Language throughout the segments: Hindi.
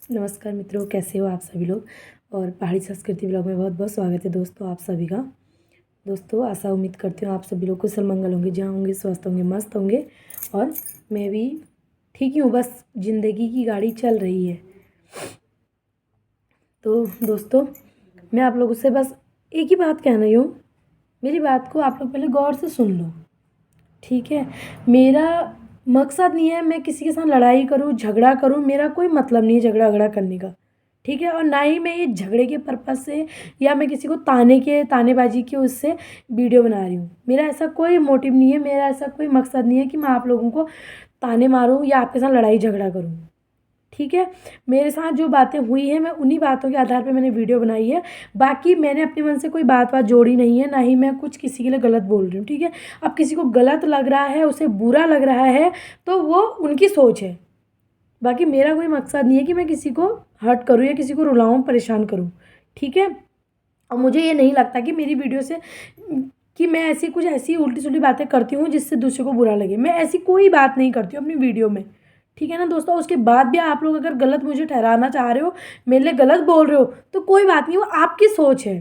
नमस्कार मित्रों, कैसे हो आप सभी लोग। और पहाड़ी संस्कृति ब्लॉग में बहुत बहुत स्वागत है दोस्तों आप सभी का। दोस्तों आशा उम्मीद करती हूँ आप सभी लोग कुशल मंगल होंगे, जहाँ होंगे स्वस्थ होंगे, मस्त होंगे। और मैं भी ठीक ही हूँ, बस ज़िंदगी की गाड़ी चल रही है। तो दोस्तों मैं आप लोगों से बस एक ही बात कह रही हूँ, मेरी बात को आप लोग पहले गौर से सुन लो, ठीक है। मेरा मकसद नहीं है मैं किसी के साथ लड़ाई करूँ, झगड़ा करूँ, मेरा कोई मतलब नहीं है झगड़ा करने का, ठीक है। और ना ही मैं ये झगड़े के पर्पज़ से या मैं किसी को तानेबाजी के उससे वीडियो बना रही हूँ। मेरा ऐसा कोई मोटिव नहीं है, मेरा ऐसा कोई मकसद नहीं है कि मैं आप लोगों को ताने मारूँ या आपके साथ लड़ाई झगड़ा करूँ, ठीक है। मेरे साथ जो बातें हुई हैं मैं उन्हीं बातों के आधार पे मैंने वीडियो बनाई है। बाकी मैंने अपने मन से कोई बात जोड़ी नहीं है, ना ही मैं कुछ किसी के लिए गलत बोल रही हूँ, ठीक है। अब किसी को गलत लग रहा है, उसे बुरा लग रहा है, तो वो उनकी सोच है। बाकी मेरा कोई मकसद नहीं है कि मैं किसी को हर्ट करूँ या किसी को रुलाऊँ, परेशान करूँ, ठीक है। और मुझे ये नहीं लगता कि मेरी वीडियो से कि मैं ऐसी उल्टी सुल्टी बातें करती हूँ जिससे दूसरे को बुरा लगे। मैं ऐसी कोई बात नहीं करती हूँ अपनी वीडियो में, ठीक है ना दोस्तों। उसके बाद भी आप लोग अगर गलत मुझे ठहराना चाह रहे हो, मेरे लिए गलत बोल रहे हो, तो कोई बात नहीं, वो आपकी सोच है,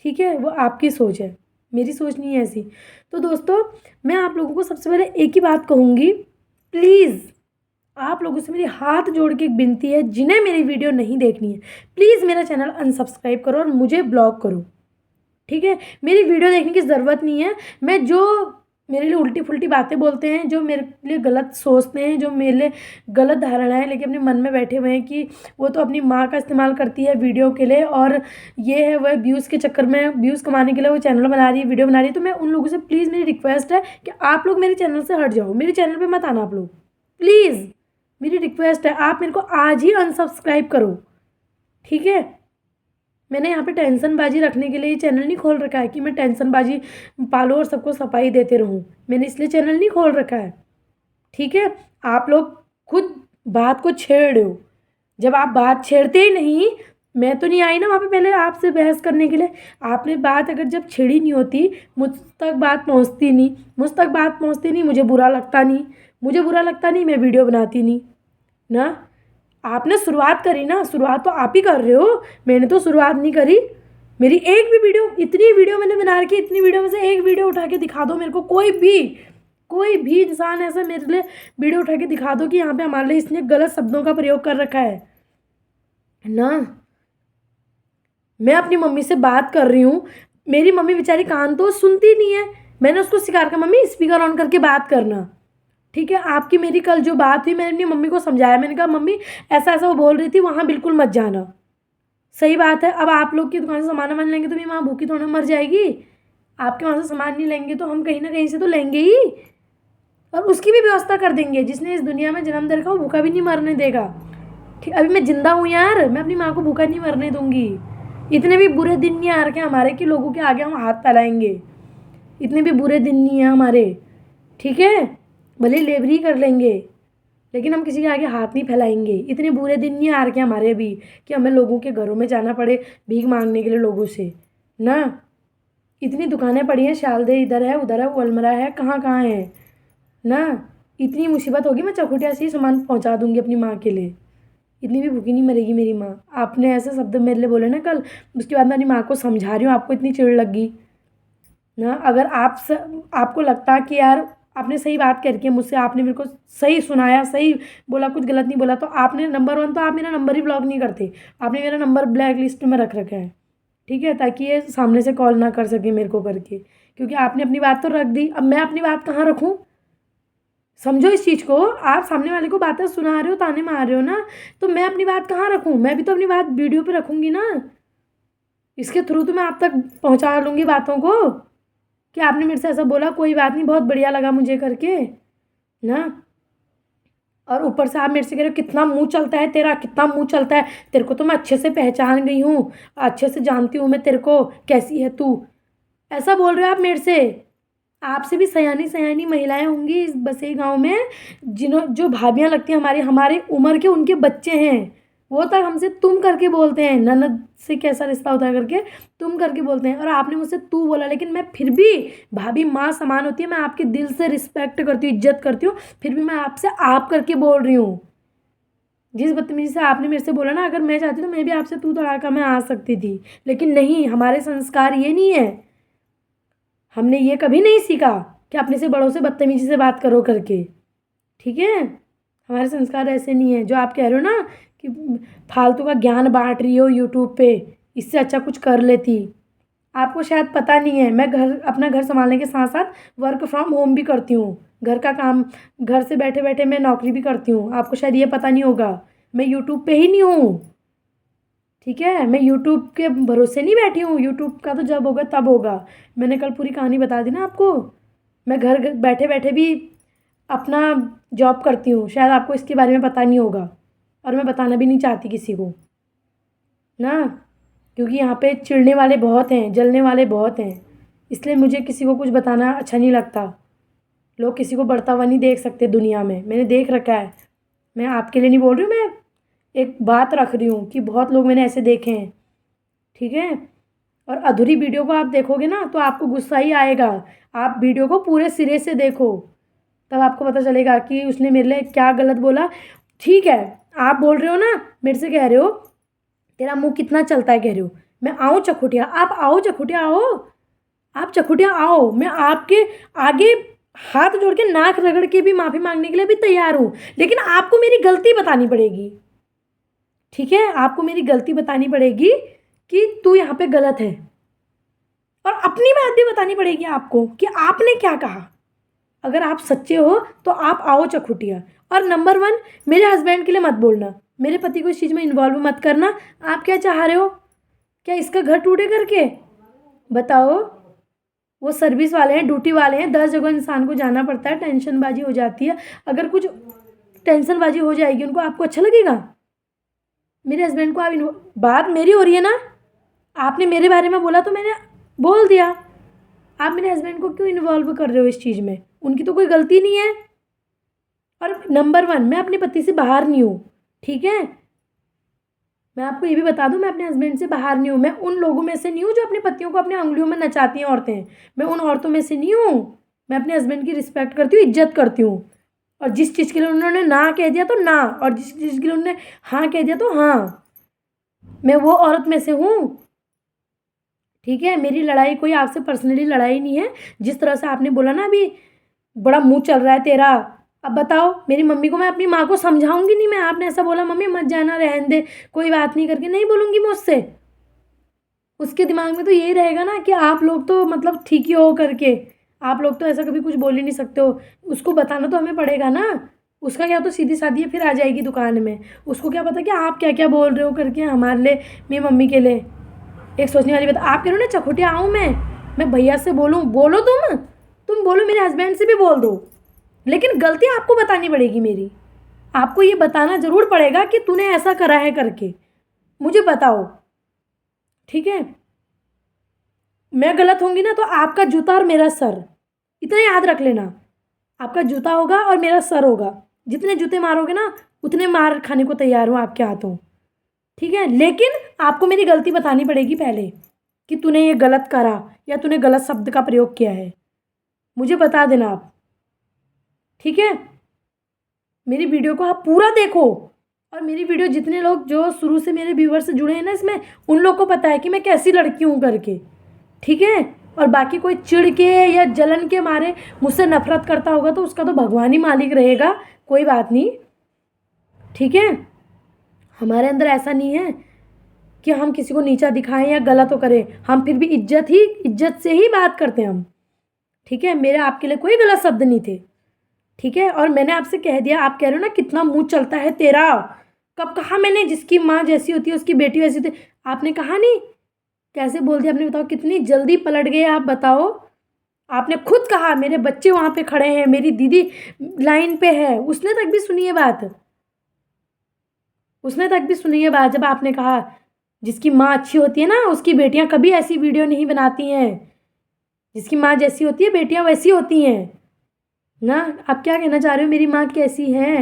ठीक है। वो आपकी सोच है, मेरी सोच नहीं है ऐसी। तो दोस्तों मैं आप लोगों को सबसे पहले एक ही बात कहूँगी, प्लीज़ आप लोगों से मेरी हाथ जोड़ के एक विनती है, जिन्हें मेरी वीडियो नहीं देखनी है प्लीज़ मेरा चैनल अनसब्सक्राइब करो और मुझे ब्लॉक करो, ठीक है। मेरी वीडियो देखने की ज़रूरत नहीं है। मैं जो मेरे लिए उल्टी फुल्टी बातें बोलते हैं, जो मेरे लिए गलत सोचते हैं, जो मेरे लिए गलत धारणाएं लेके अपने मन में बैठे हुए हैं कि वो तो अपनी माँ का इस्तेमाल करती है वीडियो के लिए और ये है वह व्यूज़ के चक्कर में, व्यूज़ कमाने के लिए वो चैनल बना रही है, वीडियो बना रही है। तो मैं उन लोगों से प्लीज़ मेरी रिक्वेस्ट है कि आप लोग मेरे चैनल से हट जाओ, मेरे चैनल पर मत आना आप लोग, प्लीज़ मेरी रिक्वेस्ट है। आप मेरे को आज ही अनसब्सक्राइब करो, ठीक है। मैंने यहाँ पे टेंशनबाजी रखने के लिए ये चैनल नहीं खोल रखा है कि मैं टेंशनबाजी पालो और सबको सफाई देते रहूँ। मैंने इसलिए चैनल नहीं खोल रखा है, ठीक है। आप लोग खुद बात को छेड़ रहे हो, जब आप बात छेड़ते ही नहीं, मैं तो नहीं आई ना वहाँ पे पहले आपसे बहस करने के लिए। आपने बात अगर जब छेड़ी नहीं होती, मुझ तक बात पहुँचती नहीं, मुझे बुरा लगता नहीं, मैं वीडियो बनाती नहीं ना। आपने शुरुआत करी ना, शुरुआत तो आप ही कर रहे हो, मैंने तो शुरुआत नहीं करी। मेरी एक भी वीडियो, इतनी वीडियो मैंने बना रखी, इतनी वीडियो में से एक वीडियो उठा के दिखा दो मेरे को, कोई भी इंसान ऐसा मेरे लिए वीडियो उठा के दिखा दो कि यहाँ पे हमारे लिए इसने गलत शब्दों का प्रयोग कर रखा है ना। मैं अपनी मम्मी से बात कर रही हूँ, मेरी मम्मी बेचारी कान तो सुनती नहीं है, मैंने उसको सिखा रखा मम्मी स्पीकर ऑन करके बात करना, ठीक है। आपकी मेरी कल जो बात हुई, मैंने अपनी मम्मी को समझाया, मैंने कहा मम्मी ऐसा ऐसा वो बोल रही थी, वहाँ बिल्कुल मत जाना। सही बात है। अब आप लोग की दुकान से सामान वामान लेंगे तो मेरी माँ भूखी थोड़ा मर जाएगी। आपके वहाँ से सामान नहीं लेंगे तो हम कहीं ना कहीं से तो लेंगे ही, और उसकी भी व्यवस्था कर देंगे। जिसने इस दुनिया में जन्म दे रखा वो भूखा भी नहीं मरने देगा, ठीक। अभी मैं जिंदा हूँ यार, मैं अपनी माँ को भूखा नहीं मरने दूंगी। इतने भी बुरे दिन नहीं आ रखे हमारे कि लोगों के आगे हम हाथ फैलाएंगे, इतने भी बुरे दिन नहीं है हमारे, ठीक है। भले लेबरी कर लेंगे लेकिन हम किसी के आगे हाथ नहीं फैलाएंगे। इतने बुरे दिन नहीं आ रखे हमारे अभी कि हमें लोगों के घरों में जाना पड़े भीख मांगने के लिए लोगों से ना। इतनी दुकानें पड़ी हैं, शालदे इधर है उधर है, वो अलमरा है, कहाँ कहाँ है ना। इतनी मुसीबत होगी मैं चौखुटिया से ही सामान पहुंचा दूंगी अपनी माँ के लिए, इतनी भी भूखी नहीं मरेगी मेरी माँ। आपने ऐसे शब्द मेरे लिए बोले ना कल, उसके बाद मैं अपनी माँ को समझा रही हूँ, आपको इतनी चिढ़ लगी ना। अगर आपको लगता है कि यार आपने सही बात करके मुझसे, आपने मेरे को सही सुनाया, सही बोला, कुछ गलत नहीं बोला, तो आपने नंबर 1 तो आप मेरा नंबर ही ब्लॉक नहीं करते, आपने मेरा नंबर ब्लैक लिस्ट में रख रखा है, ठीक है, ताकि ये सामने से कॉल ना कर सके मेरे को करके। क्योंकि आपने अपनी बात तो रख दी, अब मैं अपनी बात कहाँ रखूँ। समझो इस चीज़ को, आप सामने वाले को बातें सुना रहे हो, ताने मार रहे हो ना, तो मैं अपनी बात कहाँ रखूँ। मैं भी तो अपनी बात वीडियो पे रखूँगी ना, इसके थ्रू तो मैं आप तक पहुँचा लूँगी बातों को कि आपने मेरे से ऐसा बोला, कोई बात नहीं, बहुत बढ़िया लगा मुझे करके ना। और ऊपर से आप मेरे से कह रहे हो कितना मुंह चलता है तेरा, कितना मुंह चलता है, तेरे को तो मैं अच्छे से पहचान गई हूँ, अच्छे से जानती हूँ मैं तेरे को, कैसी है तू, ऐसा बोल रहे हो आप मेरे से। आपसे भी सयानी सयानी महिलाएं होंगी इस बसेई गांव में, जो भाभियां लगती हैं हमारी, हमारे उम्र के, उनके बच्चे हैं, वो तक हमसे तुम करके बोलते हैं, ननद से कैसा रिश्ता होता है करके तुम करके बोलते हैं। और आपने मुझसे तू बोला, लेकिन मैं फिर भी, भाभी माँ समान होती है, मैं आपके दिल से रिस्पेक्ट करती हूँ, इज्जत करती हूँ, फिर भी मैं आपसे आप करके बोल रही हूँ जिस बदतमीजी से आपने मेरे से बोला ना, अगर मैं चाहती तो मैं भी आपसे तू तड़ाका में आ सकती थी, लेकिन नहीं, हमारे संस्कार ये नहीं है। हमने ये कभी नहीं सीखा कि अपने से बड़ों से बदतमीजी से बात करो करके, ठीक है। हमारे संस्कार ऐसे नहीं है। जो आप कह रहे हो ना कि फालतू का ज्ञान बांट रही हो यूट्यूब पे, इससे अच्छा कुछ कर लेती। आपको शायद पता नहीं है, मैं अपना घर संभालने के साथ साथ वर्क फ्रॉम होम भी करती हूँ। घर का काम, घर से बैठे बैठे मैं नौकरी भी करती हूँ। आपको शायद ये पता नहीं होगा। मैं यूट्यूब पे ही नहीं हूँ, ठीक है। मैं यूट्यूब के भरोसे नहीं बैठी हूँ। यूट्यूब का तो जब होगा तब होगा। मैंने कल पूरी कहानी बता दी ना आपको। मैं घर बैठे बैठे भी अपना जॉब करती हूँ। शायद आपको इसके बारे में पता नहीं होगा, और मैं बताना भी नहीं चाहती किसी को ना, क्योंकि यहाँ पे चिढ़ने वाले बहुत हैं, जलने वाले बहुत हैं। इसलिए मुझे किसी को कुछ बताना अच्छा नहीं लगता। लोग किसी को बढ़ता हुआ नहीं देख सकते दुनिया में, मैंने देख रखा है। मैं आपके लिए नहीं बोल रही हूँ, मैं एक बात रख रही हूँ कि बहुत लोग मैंने ऐसे देखे हैं, ठीक है। और अधूरी वीडियो को आप देखोगे ना तो आपको गुस्सा ही आएगा। आप वीडियो को पूरे सिरे से देखो, तब आपको पता चलेगा कि उसने मेरे लिए क्या गलत बोला। ठीक है, आप बोल रहे हो ना, मेरे से कह रहे हो तेरा मुंह कितना चलता है, कह रहे हो मैं आऊँ चखुटिया। आप आओ चखुटिया, आओ आप चखुटिया आओ। मैं आपके आगे हाथ जोड़ के नाक रगड़ के भी माफ़ी मांगने के लिए भी तैयार हूँ, लेकिन आपको मेरी गलती बतानी पड़ेगी, ठीक है। आपको मेरी गलती बतानी पड़ेगी कि तू यहाँ पे गलत है, और अपनी बात भी बतानी पड़ेगी आपको कि आपने क्या कहा। अगर आप सच्चे हो तो आप आओ चखुटिया। और नंबर 1, मेरे हस्बैंड के लिए मत बोलना, मेरे पति को इस चीज़ में इन्वॉल्व मत करना। आप क्या चाह रहे हो, क्या इसका घर टूटे करके? बताओ। वो सर्विस वाले हैं, ड्यूटी वाले हैं, 10 जगह इंसान को जाना पड़ता है, टेंशनबाजी हो जाती है। अगर कुछ टेंशनबाजी हो जाएगी उनको, आपको अच्छा लगेगा? मेरे हस्बैंड को आप बात मेरी हो रही है ना, आपने मेरे बारे में बोला तो मैंने बोल दिया। आप मेरे हस्बैंड को क्यों इन्वॉल्व कर रहे हो इस चीज़ में? उनकी तो कोई गलती नहीं है। और नंबर 1, मैं अपने पति से बाहर नहीं हूँ, ठीक है। मैं आपको ये भी बता दूं, मैं अपने हस्बैंड से बाहर नहीं हूँ। मैं उन लोगों में से नहीं हूँ जो अपने पतियों को अपने उंगलियों में नचाती हैं औरतें। मैं उन औरतों में से नहीं हूँ। मैं अपने हस्बैंड की रिस्पेक्ट करती हूँ, इज्जत करती हूँ। और जिस चीज़ के लिए उन्होंने ना कह दिया तो ना, और जिस चीज़ के लिए उन्होंने हाँ कह दिया तो हाँ। मैं वो औरत में से हूँ, ठीक है। मेरी लड़ाई कोई आपसे पर्सनली लड़ाई नहीं है। जिस तरह से आपने बोला ना अभी, बड़ा मुंह चल रहा है तेरा। अब बताओ, मेरी मम्मी को मैं अपनी माँ को समझाऊंगी नहीं मैं? आपने ऐसा बोला मम्मी मत जाना, रहने दे, कोई बात नहीं करके नहीं बोलूँगी मैं उससे? उसके दिमाग में तो यही रहेगा ना कि आप लोग तो मतलब ठीक ही हो करके, आप लोग तो ऐसा कभी कुछ बोल ही नहीं सकते हो। उसको बताना तो हमें पड़ेगा ना। उसका क्या, तो सीधी सादी है, फिर आ जाएगी दुकान में। उसको क्या पता कि आप क्या क्या बोल रहे हो करके हमारे लिए, मेरी मम्मी के लिए। एक सोचने वाली बात। आप कह रहे हो ना चखोटिया आऊँ मैं भैया से बोलूँ? बोलो तुम बोलो, मेरे हस्बैंड से भी बोल दो, लेकिन गलती आपको बतानी पड़ेगी मेरी। आपको ये बताना ज़रूर पड़ेगा कि तूने ऐसा करा है करके, मुझे बताओ, ठीक है। मैं गलत होंगी ना तो आपका जूता और मेरा सर, इतना याद रख लेना। आपका जूता होगा और मेरा सर होगा। जितने जूते मारोगे ना उतने मार खाने को तैयार हूँ आपके हाथों, ठीक है। लेकिन आपको मेरी गलती बतानी पड़ेगी पहले कि तूने ये गलत करा या तूने गलत शब्द का प्रयोग किया है, मुझे बता देना आप, ठीक है। मेरी वीडियो को आप पूरा देखो। और मेरी वीडियो जितने लोग जो शुरू से मेरे व्यूवर से जुड़े हैं ना इसमें, उन लोग को पता है कि मैं कैसी लड़की हूँ करके, ठीक है। और बाकी कोई चिढ़ के या जलन के मारे मुझसे नफरत करता होगा तो उसका तो भगवान ही मालिक रहेगा, कोई बात नहीं, ठीक है। हमारे अंदर ऐसा नहीं है कि हम किसी को नीचा दिखाएं या गलत हो करें। हम फिर भी इज्जत से ही बात करते हैं हम, ठीक है। मेरे आपके लिए कोई गलत शब्द नहीं थे, ठीक है। और मैंने आपसे कह दिया, आप कह रहे हो ना कितना मुंह चलता है तेरा। कब कहा मैंने जिसकी माँ जैसी होती है उसकी बेटी वैसी होती है? आपने कहा नहीं, कैसे बोल दिया आपने? बताओ कितनी जल्दी पलट गए आप, बताओ। आपने खुद कहा मेरे बच्चे वहाँ पे खड़े हैं, मेरी दीदी लाइन पे है, उसने तक भी सुनी है बात, उसने तक भी सुनी है बात। जब आपने कहा जिसकी माँ अच्छी होती है ना उसकी बेटियाँ कभी ऐसी वीडियो नहीं बनाती हैं। जिसकी माँ जैसी होती है बेटियाँ वैसी होती हैं ना। आप क्या कहना चाह रहे हो? मेरी माँ कैसी है?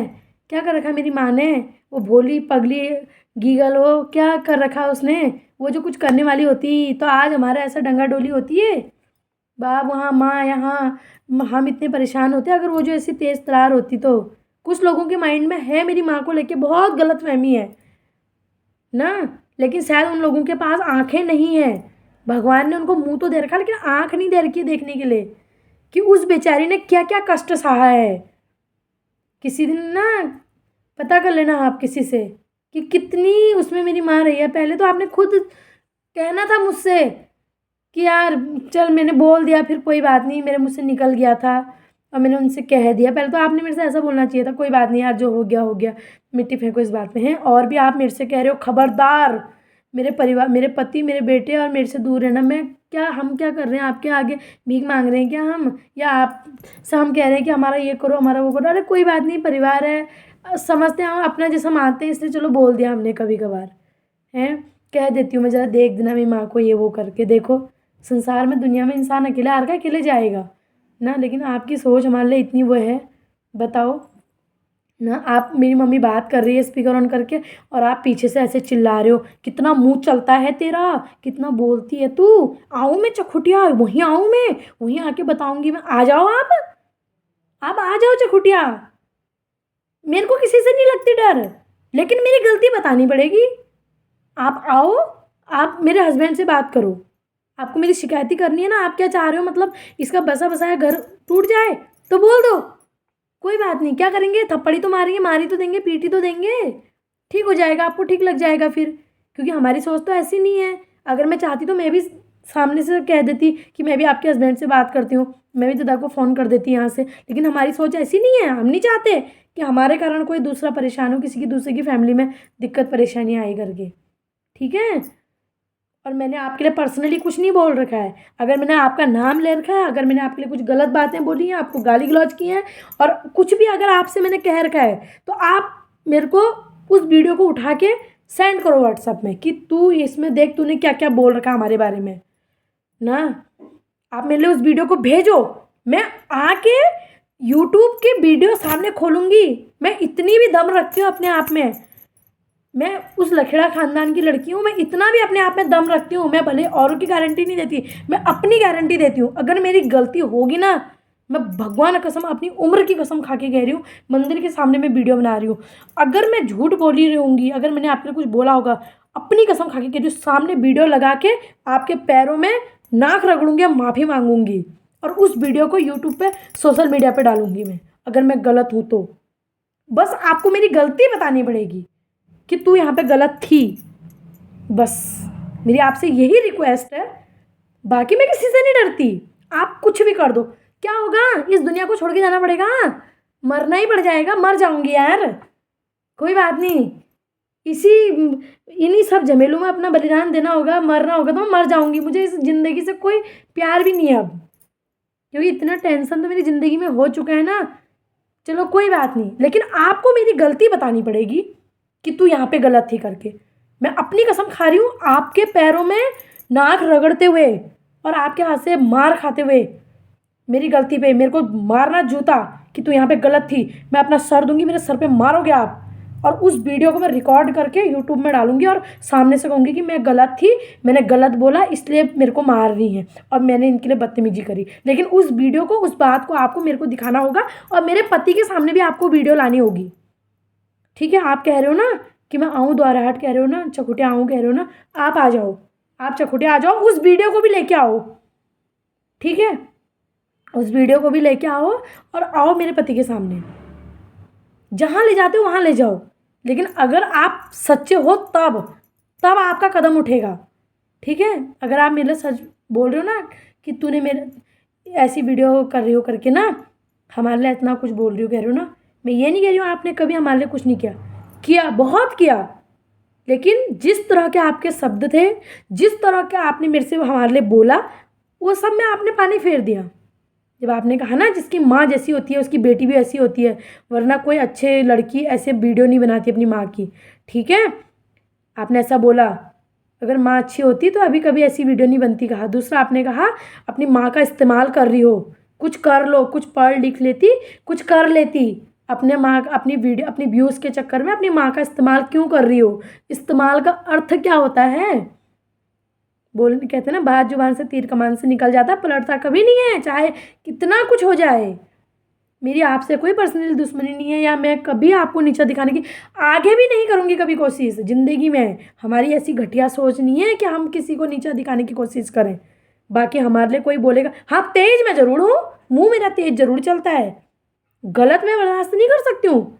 क्या कर रखा मेरी माँ ने? वो भोली पगली गीगल हो, क्या कर रखा उसने? वो जो कुछ करने वाली होती तो आज हमारा ऐसा डंगा डोली होती है। बाप वहाँ, माँ यहाँ, हम इतने परेशान होते अगर वो जो ऐसी तेज़ तरार होती तो। कुछ लोगों के माइंड में है मेरी माँ को लेके बहुत गलतफहमी है ना, लेकिन शायद उन लोगों के पास आंखें नहीं है। भगवान ने उनको मुंह तो दे रखा, लेकिन आंख नहीं दे रखी है देखने के लिए कि उस बेचारी ने क्या क्या कष्ट सहा है। किसी दिन ना पता कर लेना आप किसी से कि कितनी उसमें मेरी माँ रही है। पहले तो आपने खुद कहना था मुझसे कि यार चल मैंने बोल दिया, फिर कोई बात नहीं, मेरे मुँह से निकल गया था और मैंने उनसे कह दिया। पहले तो आपने मेरे से ऐसा बोलना चाहिए था, कोई बात नहीं यार जो हो गया हो गया, मिट्टी फेंको इस बात में है। और भी आप मेरे से कह रहे हो खबरदार, मेरे परिवार, मेरे पति, मेरे बेटे और मेरे से दूर रहना। हम क्या कर रहे हैं आपके आगे, भीख मांग रहे हैं क्या हम, या आप से हम कह रहे हैं कि हमारा ये करो हमारा वो करो? अरे कोई बात नहीं, परिवार है, समझते हैं हम, अपना जैसा मानते हैं, इसलिए चलो बोल दिया हमने कभी कभार है। कह देती हूँ मैं, ज़रा देख देना मेरी माँ को ये वो करके। देखो संसार में, दुनिया में इंसान अकेला हर का अकेले जाएगा ना, लेकिन आपकी सोच हमारे लिए इतनी वो है, बताओ ना। आप, मेरी मम्मी बात कर रही है स्पीकर ऑन करके और आप पीछे से ऐसे चिल्ला रहे हो, कितना मुंह चलता है तेरा, कितना बोलती है तू। आऊँ मैं चखुटिया, वहीं आऊँ मैं, वहीं आके बताऊंगी मैं। आ जाओ आप आ जाओ चखुटिया, मेरे को किसी से नहीं लगती डर, लेकिन मेरी गलती बतानी पड़ेगी। आप आओ, आप मेरे हस्बैंड से बात करो, आपको मेरी शिकायत ही करनी है ना। आप क्या चाह रहे हो, मतलब इसका बसा बसाया घर टूट जाए तो बोल दो, कोई बात नहीं। क्या करेंगे, थप्पड़ी तो मारेंगे, मारी तो देंगे, पीटी तो देंगे, ठीक हो जाएगा, आपको ठीक लग जाएगा फिर। क्योंकि हमारी सोच तो ऐसी नहीं है। अगर मैं चाहती तो मैं भी सामने से कह देती कि मैं भी आपके हस्बैंड से बात करती हूँ, मैं भी दादा को फ़ोन कर देती यहाँ से, लेकिन हमारी सोच ऐसी नहीं है। हम नहीं चाहते कि हमारे कारण कोई दूसरा परेशान हो, किसी की दूसरे की फैमिली में दिक्कत परेशानी आई करके, ठीक है। और मैंने आपके लिए पर्सनली कुछ नहीं बोल रखा है। अगर मैंने आपका नाम ले रखा है, अगर मैंने आपके लिए कुछ गलत बातें बोली हैं, आपको गाली गलौज की हैं, और कुछ भी अगर आपसे मैंने कह रखा है, तो आप मेरे को उस वीडियो को उठा के सेंड करो व्हाट्सएप में कि तू इसमें देख तूने क्या क्या बोल रखा हमारे बारे में ना। आप मेरे लिए उस वीडियो को भेजो, मैं आके यूट्यूब के वीडियो सामने खोलूँगी। मैं इतनी भी दम रखती हूँ अपने आप में, मैं उस लखेड़ा खानदान की लड़की हूँ, मैं इतना भी अपने आप में दम रखती हूँ। मैं भले औरों की गारंटी नहीं देती, मैं अपनी गारंटी देती हूँ। अगर मेरी गलती होगी ना, मैं भगवान कसम, अपनी उम्र की कसम खा के कह रही हूँ, मंदिर के सामने मैं वीडियो बना रही हूँ, अगर मैं झूठ बोली रहूँगी, अगर मैंने आपके लिए कुछ बोला होगा, अपनी कसम खा के कह रही हूँ, सामने वीडियो लगा के आपके पैरों में नाक रगड़ूंगी, माफ़ी मांगूंगी, और उस वीडियो को यूट्यूब पे, सोशल मीडिया पे डालूंगी मैं, अगर मैं गलत हूँ तो। बस आपको मेरी गलती बतानी पड़ेगी कि तू यहाँ पे गलत थी। बस मेरी आपसे यही रिक्वेस्ट है, बाकी मैं किसी से नहीं डरती। आप कुछ भी कर दो, क्या होगा, इस दुनिया को छोड़ के जाना पड़ेगा, मरना ही पड़ जाएगा, मर जाऊंगी यार, कोई बात नहीं। इन्हीं सब झमेलों में अपना बलिदान देना होगा, मरना होगा तो मैं मर जाऊंगी। मुझे इस ज़िंदगी से कोई प्यार भी नहीं है अब, क्योंकि इतना टेंशन तो मेरी ज़िंदगी में हो चुका है ना। चलो कोई बात नहीं, लेकिन आपको मेरी गलती बतानी पड़ेगी कि तू यहाँ पे गलत थी करके। मैं अपनी कसम खा रही हूँ, आपके पैरों में नाक रगड़ते हुए और आपके हाथ से मार खाते हुए, मेरी गलती पे मेरे को मारना जूता कि तू यहाँ पे गलत थी, मैं अपना सर दूंगी, मेरे सर पे मारोगे आप, और उस वीडियो को मैं रिकॉर्ड करके यूट्यूब में डालूंगी और सामने से कहूँगी कि मैं गलत थी, मैंने गलत बोला इसलिए मेरे को मार रही हैं और मैंने इनके लिए बदतमीजी करी। लेकिन उस वीडियो को, उस बात को आपको मेरे को दिखाना होगा, और मेरे पति के सामने भी आपको वीडियो लानी होगी, ठीक है। आप कह रहे हो ना कि मैं आऊँ द्वाराहाट, कह रहे हो ना चकुटिया आऊँ, कह रहे हो ना, आप आ जाओ, आप चकुटिया आ जाओ, उस वीडियो को भी लेके आओ, ठीक है। उस वीडियो को भी लेके आओ और आओ मेरे पति के सामने, जहाँ ले जाते हो वहाँ ले जाओ, लेकिन अगर आप सच्चे हो तब तब आपका कदम उठेगा, ठीक है। अगर आप मेरे सच बोल रहे हो ना कि तूने मेरे ऐसी वीडियो कर रही हो करके ना, हमारे लिए इतना कुछ बोल रही हो, कह रहे हो ना, मैं ये नहीं कह रही हूँ आपने कभी हमारे लिए कुछ नहीं किया, किया, बहुत किया, लेकिन जिस तरह के आपके शब्द थे, जिस तरह के आपने मेरे से हमारे लिए बोला, वो सब में आपने पानी फेर दिया। जब आपने कहा ना जिसकी माँ जैसी होती है उसकी बेटी भी ऐसी होती है, वरना कोई अच्छे लड़की ऐसे वीडियो नहीं बनाती अपनी माँ की, ठीक है, आपने ऐसा बोला। अगर माँ अच्छी होती तो अभी कभी ऐसी वीडियो नहीं बनती, कहा। दूसरा आपने कहा अपनी माँ का इस्तेमाल कर रही हो, कुछ कर लो, कुछ पढ़ लिख लेती, कुछ कर लेती, अपने माँ, अपनी वीडियो, अपनी व्यूज़ के चक्कर में अपनी माँ का इस्तेमाल क्यों कर रही हो? इस्तेमाल का अर्थ क्या होता है? बोलने कहते हैं ना, बात जुबान से तीर कमान से निकल जाता, पलटता कभी नहीं है, चाहे कितना कुछ हो जाए। मेरी आपसे कोई पर्सनल दुश्मनी नहीं है, या मैं कभी आपको नीचा दिखाने की आगे भी नहीं करूँगी कभी कोशिश ज़िंदगी में। हमारी ऐसी घटिया सोच नहीं है कि हम किसी को नीचा दिखाने की कोशिश करें। बाकी हमारे लिए कोई बोलेगा, हाँ तेज मैं ज़रूर हूँ, मुँह मेरा तेज ज़रूर चलता है, गलत मैं बर्दाश्त नहीं कर सकती हूँ।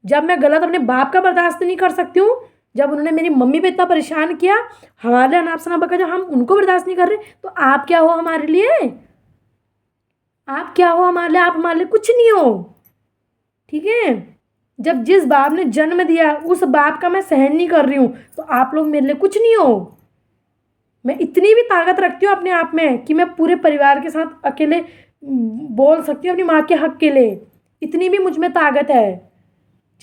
जब मैं गलत अपने बाप का बर्दाश्त नहीं कर सकती हूँ, जब उन्होंने मेरी मम्मी पे इतना परेशान किया, हमारे अनाप शनाप बका, जब हम उनको बर्दाश्त नहीं कर रहे, तो आप क्या हो हमारे लिए? आप क्या हो हमारे लिए? आप हमारे लिए कुछ नहीं हो, ठीक है। जब जिस बाप ने जन्म दिया उस बाप का मैं सहन नहीं कर रही हूँ, तो आप लोग मेरे लिए कुछ नहीं हो। मैं इतनी भी ताकत रखती हूँ अपने आप में कि मैं पूरे परिवार के साथ अकेले बोल सकती हूँ अपनी माँ के हक के लिए। इतनी भी मुझ में ताकत है,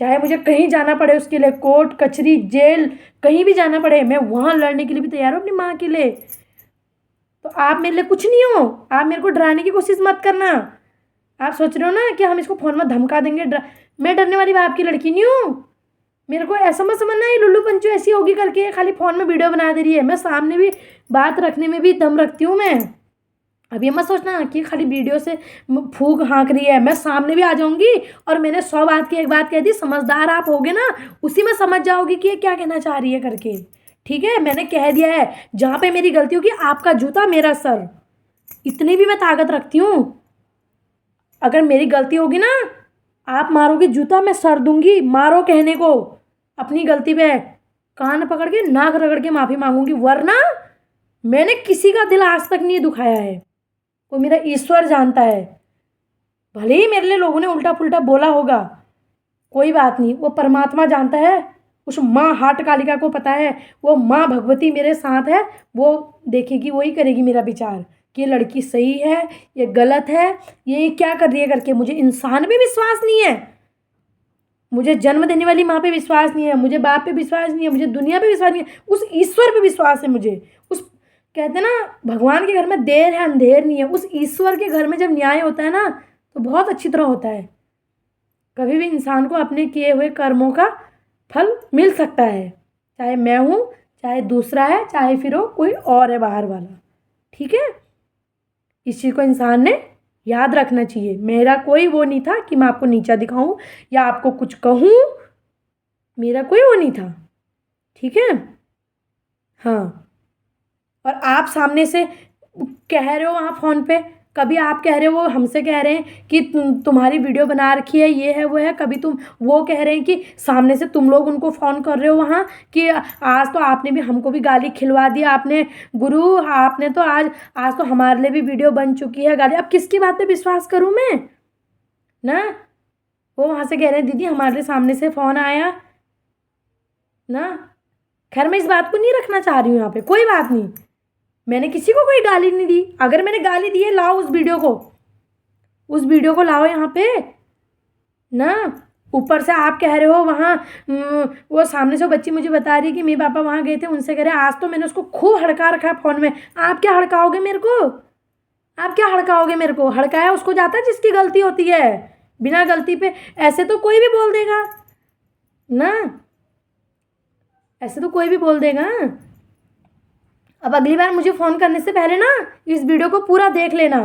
चाहे मुझे कहीं जाना पड़े उसके लिए, कोर्ट कचहरी जेल कहीं भी जाना पड़े, मैं वहाँ लड़ने के लिए भी तैयार हूँ अपनी माँ के लिए। तो आप मेरे लिए कुछ नहीं हो। आप मेरे को डराने की कोशिश मत करना। आप सोच रहे हो ना कि हम इसको फ़ोन में धमका देंगे, मैं डरने वाली बाप की लड़की नहीं हूँ। मेरे को ऐसा मत समझना ये लुल्लू पंचू ऐसी होगी करके खाली फ़ोन में वीडियो बना दे रही है। मैं सामने भी बात रखने में भी दम रखती हूँ मैं। अब ये मत सोचना कि खाली वीडियो से फूंक हाँक रही है, मैं सामने भी आ जाऊंगी और मैंने 100 बात की एक बात कह दी, समझदार आप होगे ना, उसी में समझ जाओगी कि ये क्या कहना चाह रही है करके। ठीक है, मैंने कह दिया है, जहाँ पे मेरी गलती होगी आपका जूता मेरा सर, इतनी भी मैं ताकत रखती हूँ। अगर मेरी गलती होगी ना, आप मारोगे जूता, मैं सर दूंगी, मारो कहने को अपनी गलती पे कान पकड़ के नाक रगड़ के माफ़ी मांगूंगी, वरना मैंने किसी का दिल आज तक नहीं दुखाया है। वो मेरा ईश्वर जानता है। भले ही मेरे लिए लोगों ने उल्टा पुल्टा बोला होगा, कोई बात नहीं, वो परमात्मा जानता है। उस माँ हाट कालिका को पता है, वो माँ भगवती मेरे साथ है, वो देखेगी, वही करेगी मेरा विचार कि ये लड़की सही है, ये गलत है, ये क्या कर रही है करके। मुझे इंसान पे विश्वास नहीं है, मुझे जन्म देने वाली माँ पे विश्वास नहीं है, मुझे बाप पे विश्वास नहीं है, मुझे दुनिया पे विश्वास नहीं है, उस ईश्वर पे विश्वास है मुझे। उस कहते हैं ना भगवान के घर में देर है अंधेर नहीं है, उस ईश्वर के घर में जब न्याय होता है ना तो बहुत अच्छी तरह होता है। कभी भी इंसान को अपने किए हुए कर्मों का फल मिल सकता है, चाहे मैं हूँ, चाहे दूसरा है, चाहे फिर वो कोई और है बाहर वाला। ठीक है, इस चीज़ को इंसान ने याद रखना चाहिए। मेरा कोई वो नहीं था कि मैं आपको नीचा दिखाऊं या आपको कुछ कहूं, मेरा कोई वो नहीं था। ठीक है, हाँ। और आप सामने से कह रहे हो वहाँ फ़ोन पे, कभी आप कह रहे हो, वो हमसे कह रहे हैं कि तुम्हारी वीडियो बना रखी है, ये है वो है, कभी तुम वो कह रहे हैं कि सामने से तुम लोग उनको फ़ोन कर रहे हो वहाँ कि आज तो आपने भी हमको भी गाली खिलवा दी आपने गुरु, आपने तो आज तो हमारे लिए भी वीडियो बन चुकी है गाली। अब किसकी बात पे विश्वास करूँ मैं ना। वो वहाँ से कह रहे हैं दीदी हमारे लिए सामने से फ़ोन आया ना। खैर मैं इस बात को नहीं रखना चाह रही हूँ यहाँ पे, कोई बात नहीं, मैंने किसी को कोई गाली नहीं दी। अगर मैंने गाली दी है, लाओ उस वीडियो को लाओ यहाँ पे ना। ऊपर से आप कह रहे हो वहाँ वो सामने से बच्ची मुझे बता रही है कि मेरे पापा वहाँ गए थे, उनसे कह रहे आज तो मैंने उसको खूब हड़का रखा है फ़ोन में। आप क्या हड़काओगे मेरे को? आप क्या हड़काओगे मेरे को? हड़काया उसको जाता है जिसकी गलती होती है, बिना गलती पे ऐसे तो कोई भी बोल देगा ना, ऐसे तो कोई भी बोल देगा। अब अगली बार मुझे फ़ोन करने से पहले ना इस वीडियो को पूरा देख लेना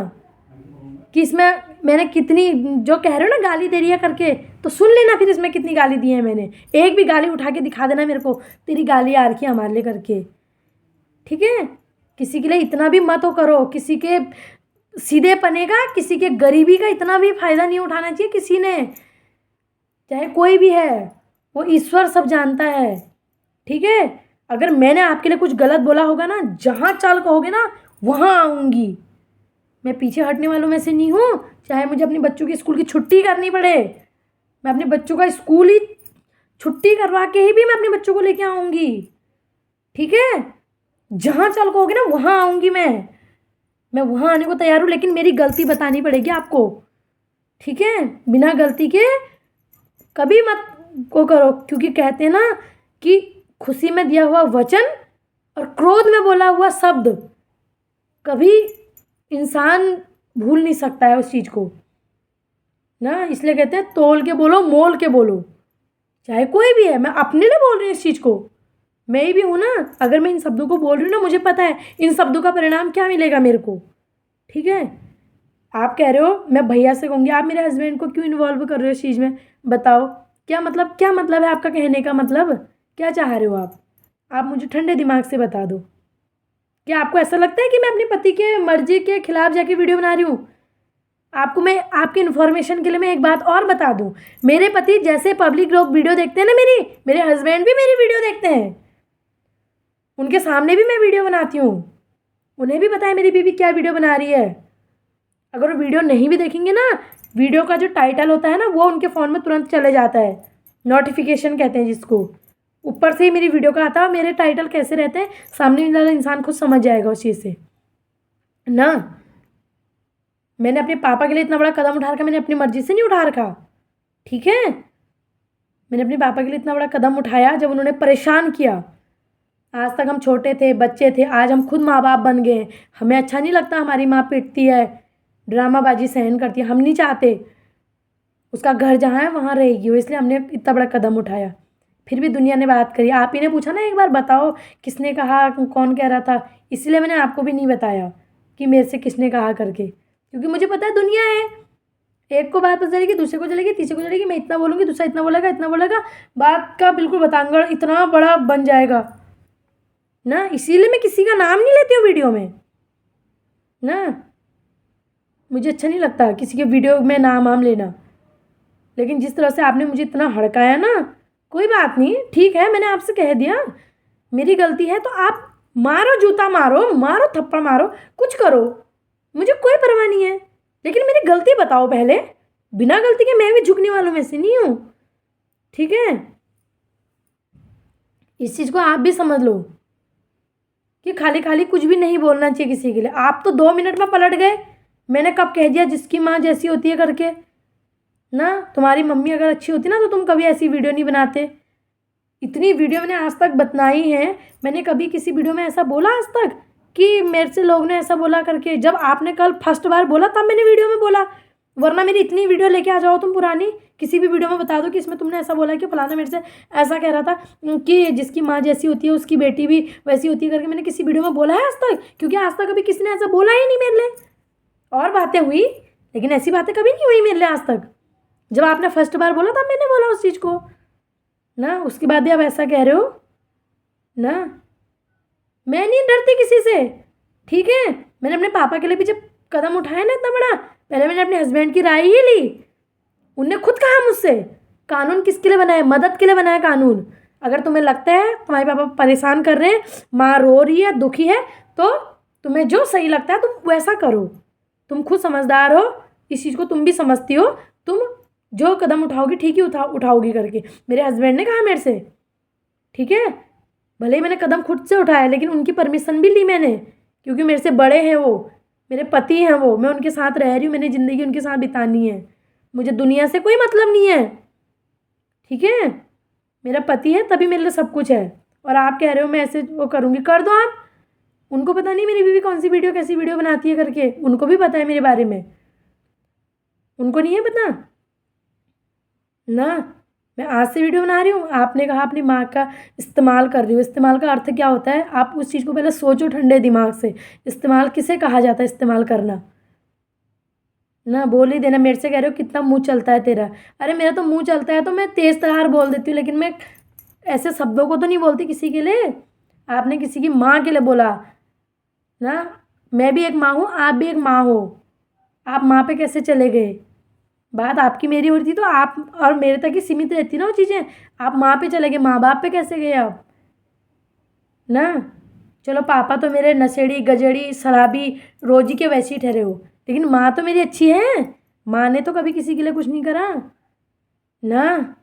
कि इसमें मैंने कितनी, जो कह रहे हो ना गाली दे रही है करके, तो सुन लेना फिर इसमें कितनी गाली दी है मैंने। एक भी गाली उठा के दिखा देना मेरे को, तेरी गाली आ रखी है हमारे लिए करके। ठीक है, किसी के लिए इतना भी मत हो करो, किसी के सीधे पने का, किसी के गरीबी का इतना भी फ़ायदा नहीं उठाना चाहिए किसी ने, चाहे कोई भी है, वो ईश्वर सब जानता है। ठीक है, अगर मैंने आपके लिए कुछ गलत बोला होगा ना, जहाँ चाल कहोगे ना वहाँ आऊँगी। मैं पीछे हटने वालों में से नहीं हूँ, चाहे मुझे अपने बच्चों की स्कूल की छुट्टी करनी पड़े, मैं अपने बच्चों का स्कूल ही छुट्टी करवा के ही भी मैं अपने बच्चों को लेके आऊँगी। ठीक है, जहाँ चाल कहोगे ना वहाँ आऊँगी मैं वहाँ आने को तैयार हूँ, लेकिन मेरी गलती बतानी पड़ेगी आपको। ठीक है, बिना गलती के कभी मत को करो, क्योंकि कहते हैं ना कि खुशी में दिया हुआ वचन और क्रोध में बोला हुआ शब्द कभी इंसान भूल नहीं सकता है उस चीज़ को ना। इसलिए कहते हैं तोल के बोलो, मोल के बोलो, चाहे कोई भी है। मैं अपने लिए बोल रही हूँ इस चीज़ को, मैं ही भी हूँ ना। अगर मैं इन शब्दों को बोल रही हूँ ना, मुझे पता है इन शब्दों का परिणाम क्या मिलेगा मेरे को। ठीक है, आप कह रहे हो मैं भैया से कहूँगी, आप मेरे हस्बैंड को क्यों इन्वॉल्व कर रहे हो इस चीज़ में? बताओ क्या मतलब है आपका कहने का मतलब? क्या चाह रहे हो आप मुझे ठंडे दिमाग से बता दो। क्या आपको ऐसा लगता है कि मैं अपने पति के मर्जी के खिलाफ जाके वीडियो बना रही हूँ? आपको मैं आपकी इन्फॉर्मेशन के लिए मैं एक बात और बता दूं, मेरे पति जैसे पब्लिक लोग वीडियो देखते हैं ना मेरे हस्बैंड भी मेरी वीडियो देखते हैं। उनके सामने भी मैं वीडियो बनाती हूँ, उन्हें भी पता है मेरी बीवी क्या वीडियो बना रही है। अगर वो वीडियो नहीं भी देखेंगे ना, वीडियो का जो टाइटल होता है ना वो उनके फ़ोन में तुरंत चले जाता है, नोटिफिकेशन कहते हैं जिसको, ऊपर से ही मेरी वीडियो का आता है। मेरे टाइटल कैसे रहते हैं सामने वाला इंसान खुद समझ जाएगा उस चीज़ से ना। मैंने अपने पापा के लिए इतना बड़ा कदम उठा रखा, मैंने अपनी मर्जी से नहीं उठा रखा, ठीक है। मैंने अपने पापा के लिए इतना बड़ा कदम उठाया जब उन्होंने परेशान किया। आज तक हम छोटे थे, बच्चे थे, आज हम खुद माँ बाप बन गए। हमें अच्छा नहीं लगता हमारी माँ पीटती है, ड्रामाबाजी सहन करती है, हम नहीं चाहते उसका घर जहाँ है वहाँ रहेगी वो, इसलिए हमने इतना बड़ा कदम उठाया। फिर भी दुनिया ने बात करी। आप ही ने पूछा ना एक बार, बताओ किसने कहा, कौन कह रहा था, इसलिए मैंने आपको भी नहीं बताया कि मेरे से किसने कहा करके, क्योंकि मुझे पता है दुनिया है, एक को बात पता चलेगी, दूसरे को चलेगी, तीसरे को चलेगी, मैं इतना बोलूँगी, दूसरा इतना बोलेगा, बात का बिल्कुल बतांगड़ इतना बड़ा बन जाएगा ना। इसीलिए मैं किसी का नाम नहीं लेती हूँ वीडियो में ना, मुझे अच्छा नहीं लगता किसी के वीडियो में नाम लेना। लेकिन जिस तरह से आपने मुझे इतना हड़काया ना, कोई बात नहीं, ठीक है, मैंने आपसे कह दिया मेरी गलती है, तो आप मारो, जूता मारो, मारो थप्पड़ मारो, कुछ करो, मुझे कोई परवाह नहीं है, लेकिन मेरी गलती बताओ पहले। बिना गलती के मैं भी झुकने वालों में से नहीं हूँ, ठीक है। इस चीज़ को आप भी समझ लो कि खाली खाली कुछ भी नहीं बोलना चाहिए किसी के लिए। आप तो 2 मिनट में पलट गए, मैंने कब कह दिया जिसकी माँ जैसी होती है करके ना। तुम्हारी मम्मी अगर अच्छी होती ना तो तुम कभी ऐसी वीडियो नहीं बनाते। इतनी वीडियो मैंने आज तक बताई है, मैंने कभी किसी वीडियो में ऐसा बोला आज तक कि मेरे से लोग ने ऐसा बोला करके? जब आपने कल फर्स्ट बार बोला तब मैंने वीडियो में बोला, वरना मेरी इतनी वीडियो लेके आ जाओ तुम पुरानी, किसी भी वीडियो में बता दो कि इसमें तुमने ऐसा बोला कि फलाना मेरे से ऐसा कह रहा था कि जिसकी माँ जैसी होती है उसकी बेटी भी वैसी होती है करके। मैंने किसी वीडियो में बोला है आज तक? क्योंकि आज तक कभी किसी ने ऐसा बोला ही नहीं मेरे लिए। और बातें हुई लेकिन ऐसी बातें कभी नहीं हुई मेरे लिए आज तक। जब आपने फर्स्ट बार बोला तब मैंने बोला उस चीज़ को ना, उसके बाद भी आप ऐसा कह रहे हो ना। मैं नहीं डरती किसी से, ठीक है। मैंने अपने पापा के लिए भी जब कदम उठाया ना इतना बड़ा, पहले मैंने अपने हस्बैंड की राय ही ली। उनने खुद कहा मुझसे, कानून किसके लिए बनाया? मदद के लिए बनाया कानून। अगर तुम्हें लगता है तुम्हारे पापा परेशान कर रहे हैं, माँ रो रही है, दुखी है, तो तुम्हें जो सही लगता है तुम वैसा करो। तुम खुद समझदार हो, इस चीज़ को तुम भी समझती हो, तुम जो कदम उठाओगी ठीक ही उठाओगी करके मेरे हस्बैंड ने कहा मेरे से, ठीक है। भले ही मैंने कदम खुद से उठाया लेकिन उनकी परमिशन भी ली मैंने, क्योंकि मेरे से बड़े हैं वो, मेरे पति हैं वो, मैं उनके साथ रह रही हूँ, मैंने ज़िंदगी उनके साथ बितानी है, मुझे दुनिया से कोई मतलब नहीं है, ठीक है। मेरा पति है तभी मेरे लिए सब कुछ है। और आप कह रहे हो मैं ऐसे वो करूँगी, कर दो आप। उनको पता नहीं मेरी बीवी कौन सी वीडियो कैसी वीडियो बनाती है करके, उनको भी पता है मेरे बारे में, उनको नहीं है पता ना। मैं आज से वीडियो बना रही हूँ, आपने कहा अपनी माँ का इस्तेमाल कर रही हूँ। इस्तेमाल का अर्थ क्या होता है? आप उस चीज़ को पहले सोचो ठंडे दिमाग से। इस्तेमाल किसे कहा जाता है? इस्तेमाल करना ना। बोल ही देना। मेरे से कह रहे हो कितना मुंह चलता है तेरा। अरे मेरा तो मुंह चलता है तो मैं तेज़ तरार बोल देती हूँ, लेकिन मैं ऐसे शब्दों को तो नहीं बोलती किसी के लिए। आपने किसी की माँ के लिए बोला ना, मैं भी एक माँ हूँ, आप भी एक माँ हो, आप माँ पे कैसे चले गए? बात आपकी मेरी हो रही थी तो आप और मेरे तक ही सीमित रहती ना वो चीज़ें, आप माँ पे चले गए, माँ बाप पे कैसे गए आप ना। चलो पापा तो मेरे नशेड़ी गजेड़ी शराबी रोजी के वैसे ही ठहरे हो, लेकिन माँ तो मेरी अच्छी है, माँ ने तो कभी किसी के लिए कुछ नहीं करा ना।